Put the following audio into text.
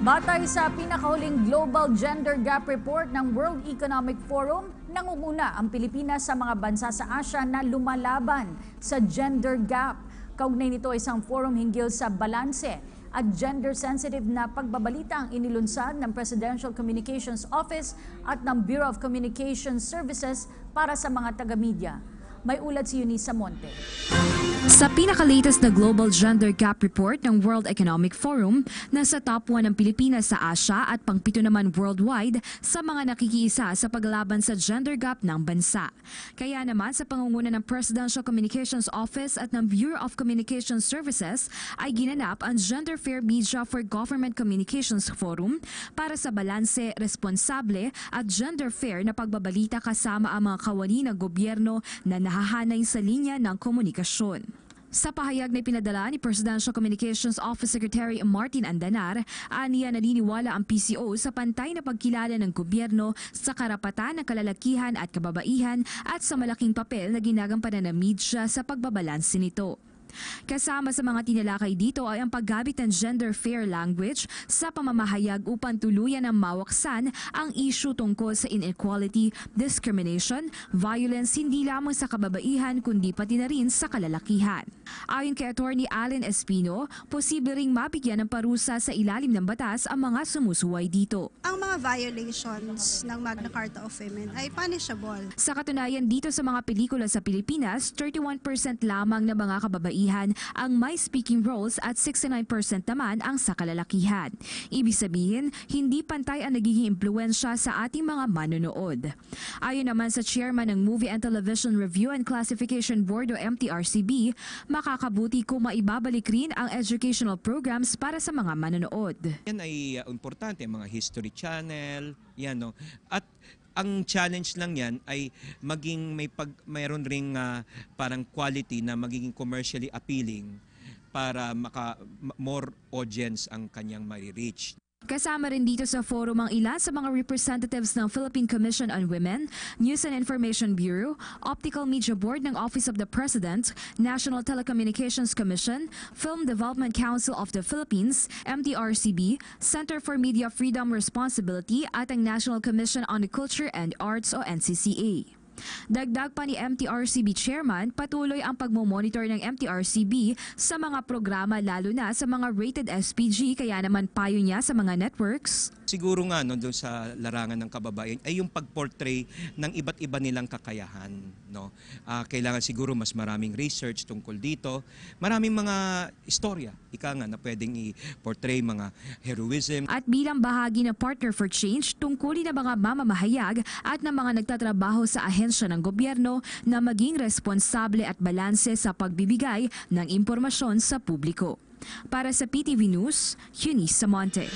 Batay sa pinakahuling Global Gender Gap Report ng World Economic Forum, nangunguna ang Pilipinas sa mga bansa sa Asia na lumalaban sa gender gap. Kaugnay nito isang forum hinggil sa balanse at gender-sensitive na pagbabalita ang inilunsad ng Presidential Communications Office at ng Bureau of Communication Services para sa mga taga-media. May ulat si Eunice Monte. Sa pinaka-latest na Global Gender Gap Report ng World Economic Forum, nasa top 1 ang Pilipinas sa Asia at pang-7 naman worldwide sa mga nakikiisa sa paglaban sa gender gap ng bansa. Kaya naman sa pangunguna ng Presidential Communications Office at ng Bureau of Communication Services ay ginanap ang Gender Fair Media for Government Communications Forum para sa balanse, responsable at gender fair na pagbabalita kasama ang mga kawani ng gobyerno na nahahanay sa linya ng komunikasyon. Sa pahayag na ipinadala ni Presidential Communications Office Secretary Martin Andanar, aniya naniniwala ang PCO sa pantay na pagkilala ng gobyerno sa karapatan ng kalalakihan at kababaihan at sa malaking papel na ginagampanan ng media sa pagbabalanse nito. Kasama sa mga tinalakay dito ay ang paggamit ng gender fair language sa pamamahayag upang tuluyan ng mawaksan ang issue tungkol sa inequality, discrimination, violence hindi lamang sa kababaihan kundi pati na rin sa kalalakihan. Ayon kay Attorney Allen Espino, posible ring mabigyan ng parusa sa ilalim ng batas ang mga sumusuway dito. Ang mga violations ng Magna Carta of Women ay punishable. Sa katunayan dito sa mga pelikula sa Pilipinas, 31% lamang ng mga kababaihan ang may speaking roles at 69% naman ang sa kalalakihan. Ibig sabihin, hindi pantay ang nagiging impluensya sa ating mga manonood. Ayon naman sa chairman ng Movie and Television Review and Classification Board o MTRCB, makakabuti kung maibabalik rin ang educational programs para sa mga manonood. Yan ay importante, mga history channel, yan, no? At ang challenge lang yan ay maging mayroon ring parang quality na magiging commercially appealing para more audience ang kanyang ma-reach. Kasama rin dito sa forum ang ilan sa mga representatives ng Philippine Commission on Women, News and Information Bureau, Optical Media Board ng Office of the President, National Telecommunications Commission, Film Development Council of the Philippines, MTRCB, Center for Media Freedom Responsibility at ang National Commission on the Culture and Arts o NCCA. Dagdag pa ni MTRCB Chairman, patuloy ang pagmomonitor ng MTRCB sa mga programa lalo na sa mga rated SPG kaya naman payo niya sa mga networks. Siguro nga doon sa larangan ng kababayan ay yung pag-portray ng iba't iba nilang kakayahan. No? Kailangan siguro mas maraming research tungkol dito. Maraming mga istorya, na pwedeng i-portray mga heroism. At bilang bahagi ng Partner for Change, tungkulin ng mga mamamahayag at ng mga nagtatrabaho sa ahensya ng gobyerno na maging responsable at balanse sa pagbibigay ng impormasyon sa publiko. Para sa PTV News, Eunice Monte.